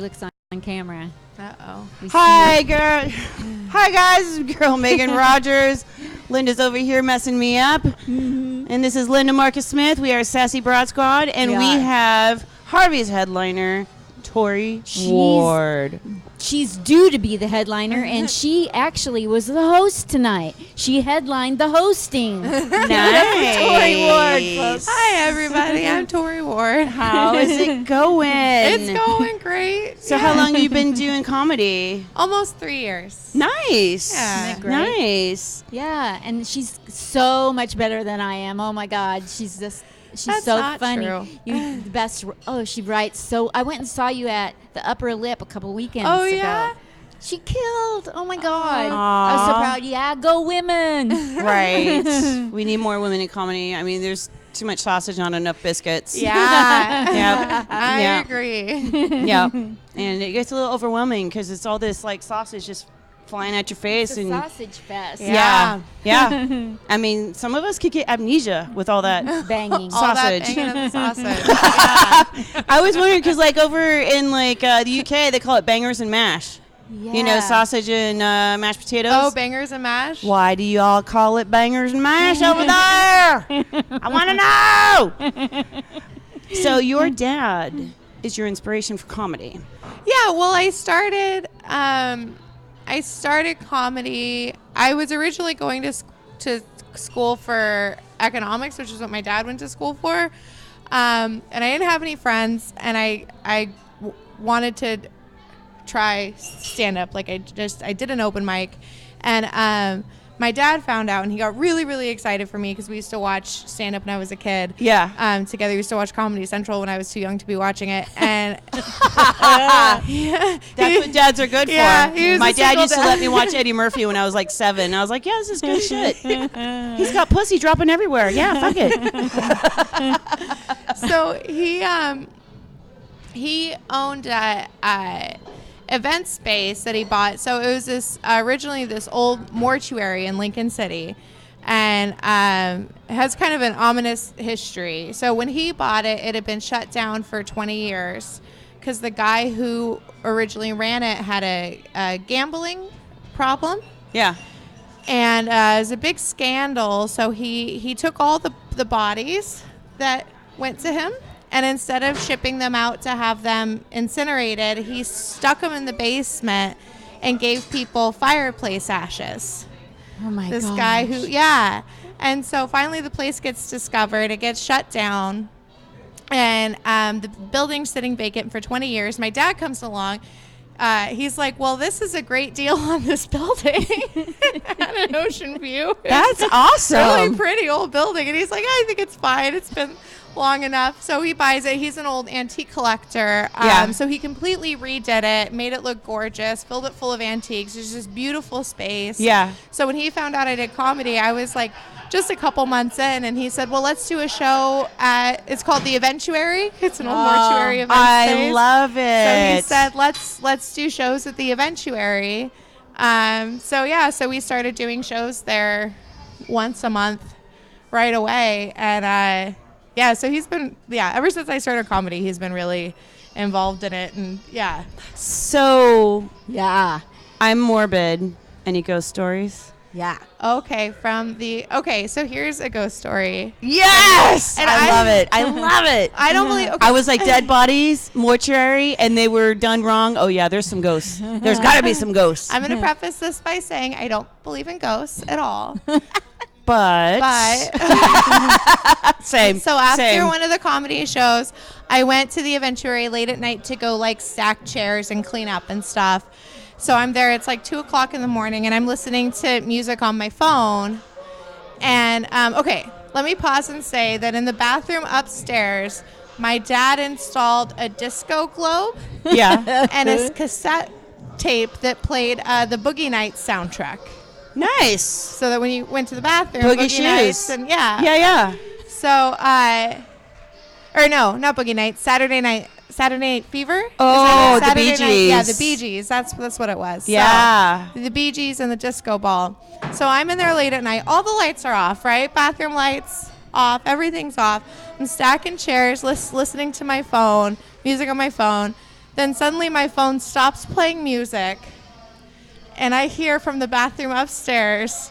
looks on camera. Uh-oh. Hi, girl. Hi, guys. This is girl Megan Rogers. Linda's over here messing me up. Mm-hmm. And this is Linda Marcus Smith. We are Sassy Broad Squad. And we have Harvey's headliner, Tory Ward. She's due to be the headliner, and she actually was the host tonight. She headlined the hosting. Nice. Tory Ward, folks. Hi, everybody. I'm Tory Ward. How is it going? It's going great. So how long have you been doing comedy? Almost 3 years. Nice. Yeah. Isn't that great? Nice. Yeah, and she's so much better than I am. Oh, my God. She's That's so not funny. true. You the best. Oh, she writes so. I went and saw you at the Upper Lip a couple weekends Oh, ago. yeah? She killed. Oh my God. Aw. I was so proud. Yeah, go women. Right. We need more women in comedy. I mean, there's too much sausage on enough biscuits. Yeah. Yep. I Yeah. agree. Yeah. And it gets a little overwhelming because it's all this like sausage just flying at your face. It's a and sausage fest. Yeah. Yeah. I mean, some of us could get amnesia with all that. Banging. All that Sausage. banging of the sausage. Yeah. I was wondering because like over in like the UK, they call it bangers and mash. You know, Yeah. sausage and mashed potatoes. Oh, bangers and mash? Why do y'all call it bangers and mash over there? I want to know. So your dad is your inspiration for comedy. Yeah, well, I started comedy. I was originally going to school for economics, which is what my dad went to school for. And I didn't have any friends, and I wanted to try stand up. Like I did an open mic, and my dad found out, and he got really, really excited for me because we used to watch stand up when I was a kid. Yeah. Together, we used to watch Comedy Central when I was too young to be watching it, and That's what dads are good Yeah, for. he was My a dad single used to dad. let me watch Eddie Murphy when I was like 7. I was like, yeah, this is good shit. He's got pussy dropping everywhere. Yeah, fuck it. So he owned a event space that he bought. So it was this originally this old mortuary in Lincoln City, and it has kind of an ominous history. So when he bought it, it had been shut down for 20 years because the guy who originally ran it had a gambling problem. Yeah. And it was a big scandal. So he took all the bodies that went to him, and instead of shipping them out to have them incinerated, he stuck them in the basement and gave people fireplace ashes. Oh my God. This guy who, yeah. And so finally the place gets discovered. It gets shut down. And the building's sitting vacant for 20 years. My dad comes along. He's like, well, this is a great deal on this building. At an ocean view. That's awesome. Really pretty old building. And he's like, I think it's fine. It's been long enough. So he buys it. He's an old antique collector. Yeah. So he completely redid it, made it look gorgeous, filled it full of antiques. It's just beautiful space. Yeah. So when he found out I did comedy, I was like just a couple months in, and he said, well, let's do a show it's called The Eventuary. It's an old mortuary event space. I love it. So he said, let's do shows at the Eventuary. So we started doing shows there once a month right away. And so he's been, ever since I started comedy, he's been really involved in it. And So Yeah. I'm morbid. Any ghost stories? Yeah. Okay, so here's a ghost story. Yes! And I love it. I love it. I don't believe, okay. I was like dead bodies, mortuary, and they were done wrong. Oh, yeah, there's some ghosts. There's got to be some ghosts. I'm going to preface this by saying I don't believe in ghosts at all. But same. So after same. one of the comedy shows, I went to the Eventuary late at night to go like stack chairs and clean up and stuff. So I'm there. It's like 2:00 in the morning, and I'm listening to music on my phone. And okay, let me pause and say that in the bathroom upstairs, my dad installed a disco globe Yeah. and a cassette tape that played the Boogie Nights soundtrack. Nice. So that when you went to the bathroom, Boogie Shoes. Nights and Yeah, yeah. So or no, not Boogie Nights, Saturday Night Fever. Oh, Is it the Bee Saturday Night? Yeah, the Gees. Bee Gees. That's what it was. Yeah. So, the Bee Gees and the disco ball. So I'm in there late at night. All the lights are off, right? Bathroom lights off. Everything's off. I'm stacking chairs, listening to my phone, music on my phone. Then suddenly my phone stops playing music, and I hear from the bathroom upstairs,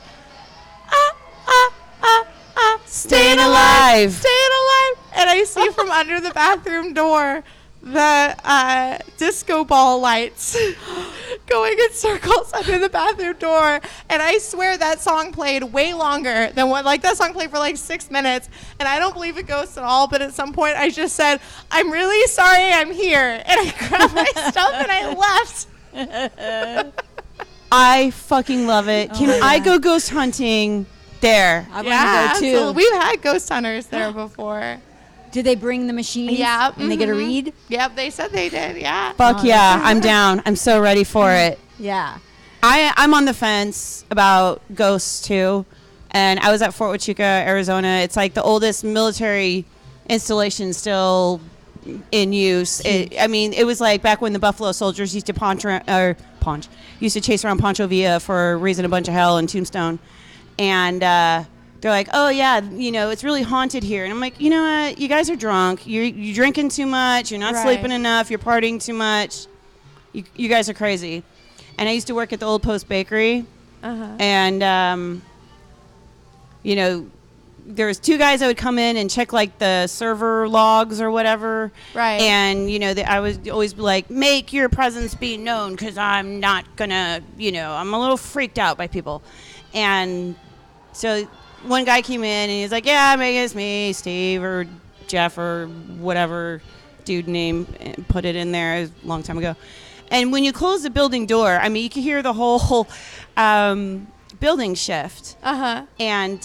Staying alive. staying alive. And I see from under the bathroom door the disco ball lights going in circles under the bathroom door. And I swear that song played way longer than what, like that song played for like 6 minutes. And I don't believe in ghosts at all, but at some point I just said, I'm really sorry I'm here. And I grabbed my stuff and I left. I fucking love it. Can I go ghost hunting there? I want to go too. absolutely. We've had ghost hunters there before. Did they bring the machines? Yeah. And they get a read? Yep, they said they did. Yeah. Fuck yeah, I'm down. I'm so ready for it. Yeah. I'm on the fence about ghosts too, and I was at Fort Huachuca, Arizona. It's like the oldest military installation still in use. It was like back when the Buffalo Soldiers used to used to chase around Pancho Villa for raising a bunch of hell in Tombstone, and they're like, oh yeah, it's really haunted here. And I'm like, you know what? You guys are drunk. You're drinking too much. You're not sleeping enough. You're partying too much. You guys are crazy. And I used to work at the Old Post Bakery, and there was 2 guys that would come in and check like the server logs or whatever. Right. And I would always be like, make your presence be known, because I'm not gonna, I'm a little freaked out by people. And so one guy came in and he was like, yeah, maybe it's me, Steve or Jeff or whatever dude name, and put it in there. It was a long time ago. And when you close the building door, you can hear the whole building shift. And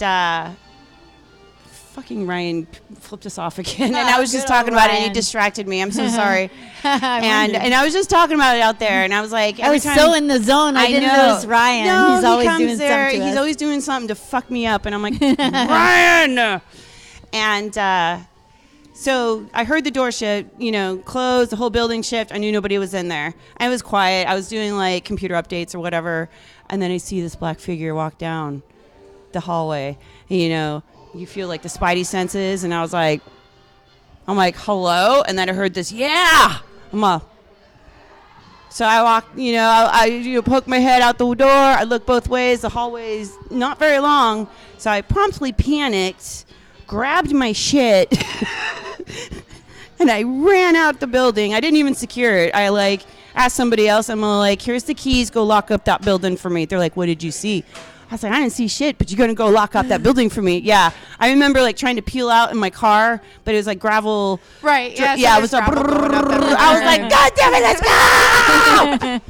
fucking Ryan flipped us off again. And I was just talking about it, and he distracted me. I'm so sorry. and I was just talking about it out there, and I was like, I was so in the zone. I didn't notice Ryan. No, he's always comes doing there. something. He's always doing something to fuck me up, and I'm like, Ryan. And so I heard the door shift, close, the whole building shift. I knew nobody was in there. I was quiet. I was doing like computer updates or whatever. And then I see this black figure walk down the hallway. And, you feel like the spidey senses. And I'm like, hello? And then I heard this, yeah. So I walked, I poke my head out the door. I look both ways. The hallway's not very long. So I promptly panicked, grabbed my shit, and I ran out the building. I didn't even secure it. I asked somebody else. I'm like, here's the keys. Go lock up that building for me. They're like, what did you see? I was like, I didn't see shit, but you're going to go lock up that building for me. Yeah. I remember trying to peel out in my car, but it was like gravel. Right. Yeah. Yeah. It was like, I was like, God damn it, let's go.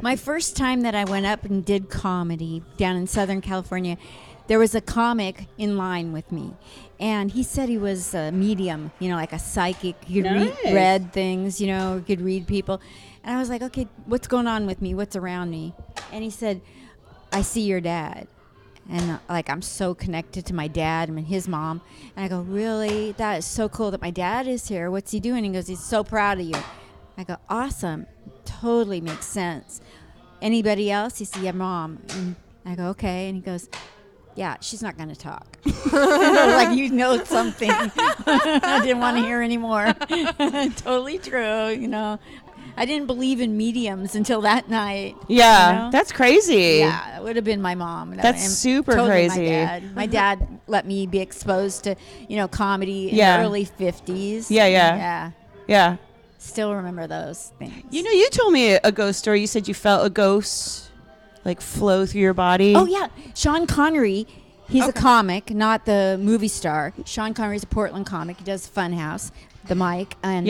My first time that I went up and did comedy down in Southern California, there was a comic in line with me. And he said he was a medium, like a psychic. He could read things, could read people. And I was like, okay, what's going on with me? What's around me? And he said, I see your dad. And I'm so connected to my dad and his mom. And I go, really? That is so cool that my dad is here. What's he doing? He goes, he's so proud of you. I go, awesome. Totally makes sense. Anybody else? He said, yeah, mom. And I go, okay. And he goes, yeah, she's not going to talk. Something. I didn't want to hear anymore. Totally true, I didn't believe in mediums until that night. Yeah, that's crazy. Yeah, that would have been my mom. That's super totally crazy. My dad let me be exposed to, comedy in the early 50s. Yeah. Still remember those things. You told me a ghost story. You said you felt a ghost flow through your body. Oh, yeah. Sean Connery, he's a comic, not the movie star. Sean Connery's a Portland comic. He does Funhouse, the mic. And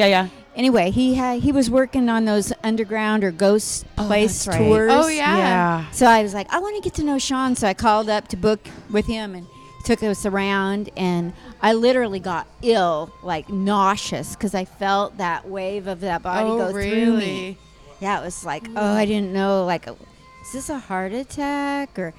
anyway, he was working on those underground or ghost place tours. Oh, yeah. So I was like, I want to get to know Sean. So I called up to book with him and took us around. And I literally got ill, nauseous, because I felt that wave of that body go through me. Yeah, it was I didn't know, is this a heart attack? Or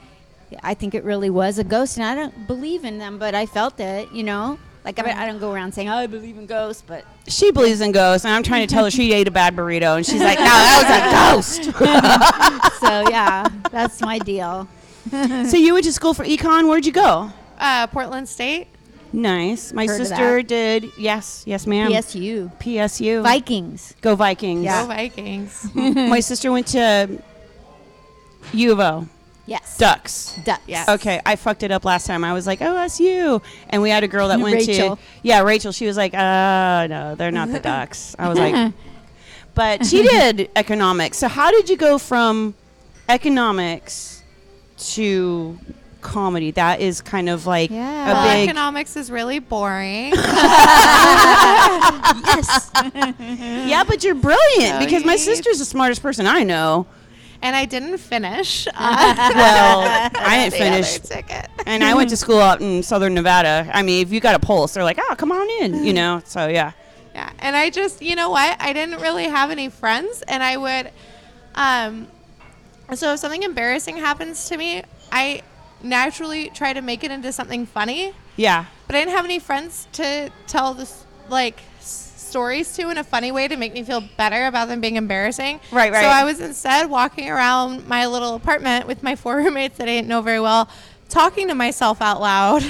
I think it really was a ghost. And I don't believe in them, but I felt it, I don't go around saying, I believe in ghosts, but... She believes in ghosts, and I'm trying to tell her she ate a bad burrito, and she's like, no, that was a ghost. So, yeah, that's my deal. So you went to school for econ. Where'd you go? Portland State. Nice. My Heard of sister that? did. Yes, ma'am. PSU. PSU. Vikings. Go Vikings. Yeah. Go Vikings. My sister went to U of O. Yes. Ducks. Ducks. Yes. Okay, I fucked it up last time. I was like, OSU. And we had a girl that went Rachel. to. Yeah, Rachel. She was like, no, they're not the Ducks. I was like, but she did economics. So how did you go from economics to comedy? That is kind of like Yeah. a Well, big. economics is really boring. Yes. Yeah, but you're brilliant No, because my you- sister's the smartest person I know. And I didn't finish. Well, I didn't the finish. other ticket. And I went to school out in Southern Nevada. I mean, if you got a pulse, they're like, oh, come on in, you know? So, yeah. Yeah, and I just, you know what? I didn't really have any friends, and I would, so if something embarrassing happens to me, I naturally try to make it into something funny, Yeah. but I didn't have any friends to tell this, like, stories to in a funny way to make me feel better about them being embarrassing. Right. So I was instead walking around my little apartment with my 4 roommates that I didn't know very well, talking to myself out loud.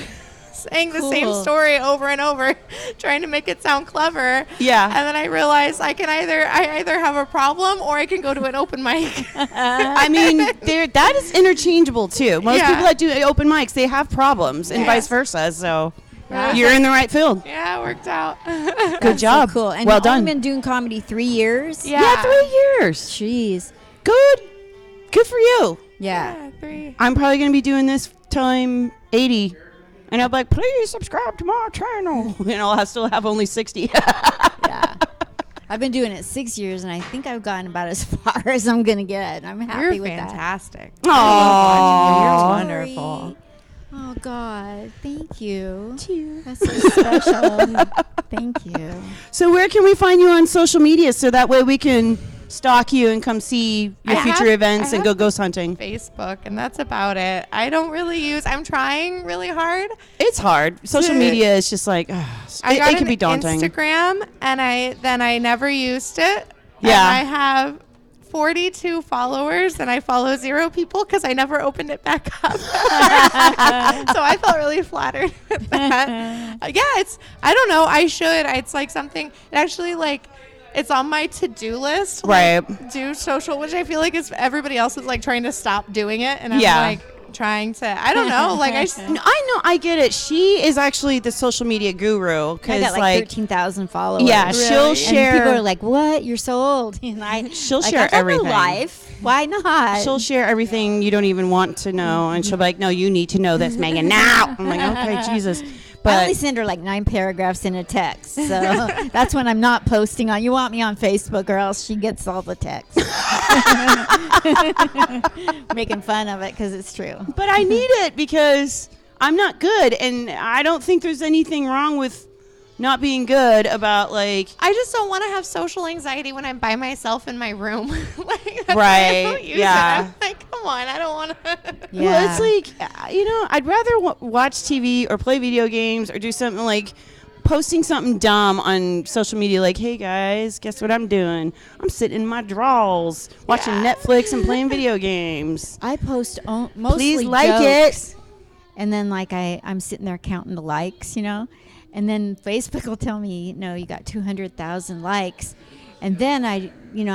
Saying the same Cool. story over and over, trying to make it sound clever. Yeah. And then I realized I either have a problem or I can go to an open mic. I mean, that is interchangeable, too. Most Yeah. people that do open mics, they have problems and Yeah. vice versa. So Yeah. you're in the right field. Yeah, it worked out. Good That's job. So cool. And well you've only done. been doing comedy 3 years. Yeah. 3 years. Jeez. Good. Good for you. Yeah. Yeah, 3. I'm probably going to be doing this till I'm 80. And I'll be like, please subscribe to my channel. And I'll still have only 60. Yeah. I've been doing it 6 years, and I think I've gotten about as far as I'm gonna get. I'm happy You're with that. fantastic. Aww. You're Sorry. wonderful. Oh God, thank you. That's so special. Thank you. So where can we find you on social media so that way we can stalk you and come see your I future have- events I and go have- ghost hunting? Facebook, and that's about it. I don't really I'm trying really hard. It's hard. Social media is just like, I got it can an be daunting. Instagram, and I never used it. Yeah. And I have 42 followers, and I follow 0 people because I never opened it back up. So I felt really flattered with that. Yeah, I don't know. I should. It's like something. It actually it's on my to-do list. Right. Do social, which I feel like is everybody else is like trying to stop doing it, and I'm Yeah. like trying to. I don't know. Like I just. No, I know, I get it. She is actually the social media guru I because got like 13,000 followers. yeah, she'll Really? share. And people are like, "What? You're so old." And She'll like, share I've got no everything. life. Why not? She'll share everything you don't even want to know, and she'll be like, "No, you need to know this, Megan, now." I'm like, "Okay, Jesus," I only but send her like 9 paragraphs in a text, so that's when I'm not posting on. You want me on Facebook, or else she gets all the text. Making fun of it because it's true. but I need it because I'm not good, and I don't think there's anything wrong with not being good about like. I just don't want to have social anxiety when I'm by myself in my room. Like, that's why I Right, don't use yeah. it. I'm like, come on, I don't want to. Yeah. Well, it's like, I'd rather watch TV or play video games or do something like posting something dumb on social media like, hey guys, guess what I'm doing? I'm sitting in my drawers watching Netflix and playing video games. I post mostly Please like jokes, it. and then like I'm sitting there counting the likes, and then Facebook will tell me, no, you got 200,000 likes, and then I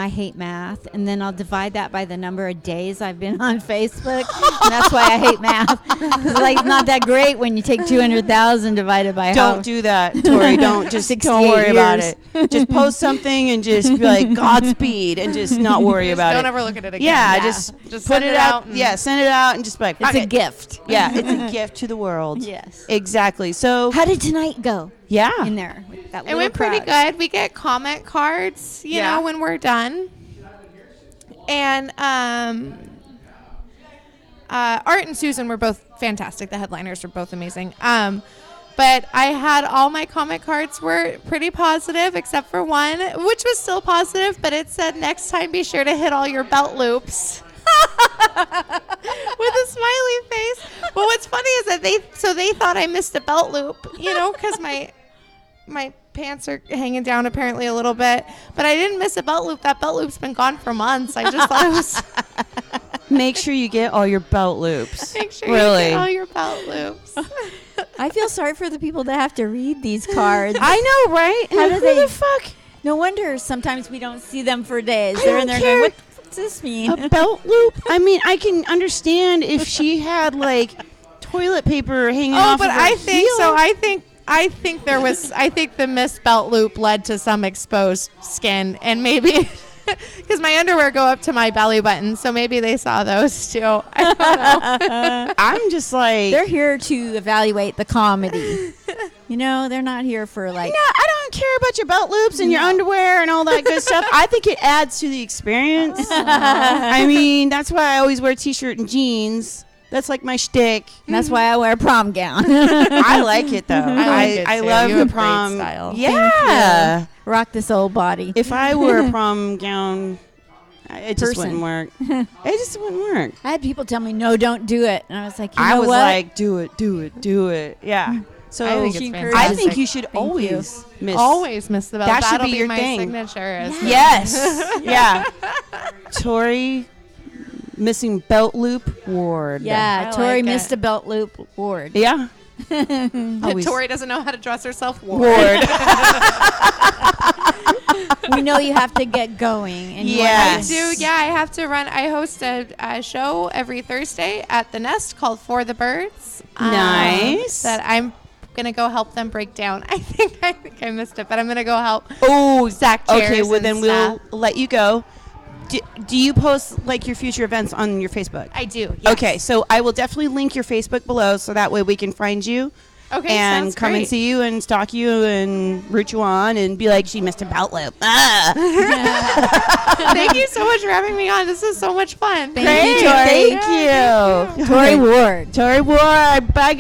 hate math, and then I'll divide that by the number of days I've been on Facebook, and that's why I hate math. It's like it's not that great when you take 200,000 divided by how. Don't do that, Tori. Don't 68 don't worry about years. it. Just post something and just be like Godspeed and just not worry Just about don't it. ever look at it again. Yeah, Yeah. just Just put send it it out. out and- Yeah, send it out and just be like, It's fuck a it. gift. Yeah, it's a gift to the world. Yes. Exactly. So How did tonight go yeah. in there? With that It little went pretty crowd? good. We get comment cards, you Yeah. know, when we're done. And Art and Susan were both fantastic. The headliners were both amazing. But I had all my comment cards were pretty positive, except for one, which was still positive, but it said, next time be sure to hit all your belt loops. With a smiley face. But what's funny is that they thought I missed a belt loop, because my pants are hanging down apparently a little bit, but I didn't miss a belt loop. That belt loop's been gone for months. I just thought it was Make sure you get all your belt loops. make sure Really? you get all your belt loops. I feel sorry for the people that have to read these cards. I know, right? How do Who they- the fuck? No wonder sometimes we don't see them for days. I They're don't in there care. going, what's this mean? A belt loop? I mean, I can understand if she had like toilet paper hanging off but of her I think heel. so. I think the missed belt loop led to some exposed skin, and maybe because my underwear go up to my belly button, so maybe they saw those too. I don't know. I'm just like, They're here to evaluate the comedy. You know, they're not here for like. no, I don't care about your belt loops and your No. underwear and all that good stuff. I think it adds to the experience. I mean, that's why I always wear t-shirt and jeans. That's like my shtick. And that's why I wear a prom gown. I like it though. like it I too. love You the have great prom style. Yeah. Rock this old body. If I wore a prom gown, it just Person. wouldn't work. It just wouldn't work. I had people tell me, no, don't do it. And I was like, you know I was what? like, do it, do it, do it. Yeah. So I think She it's encouraged I fantastic. think you should Thank always miss. Always miss the belt. That should That'll be your my thing. signature. Is Yes. Yeah. Tory missing belt loop ward. Yeah, I Tory like missed it. a belt loop ward. Yeah. That Tory doesn't know how to dress herself. Ward. We know you have to get going. And you want Yes. I do. Yeah, I have to run. I host a show every Thursday at the Nest called For the Birds. Nice. That I'm gonna go help them break down. I think I missed it, but I'm gonna go help. Oh, Zach. okay. Well, then we'll let you go. Do you post like your future events on your Facebook? I do. Yes. Okay, so I will definitely link your Facebook below, so that way we can find you. Okay. And sounds come great. and see you and stalk you and root you on and be like, she missed a belt loop. Ah. Thank you so much for having me on. This is so much fun. Thank you, Tory. Thank you. Tory Ward. Tory Ward. Bye, guys.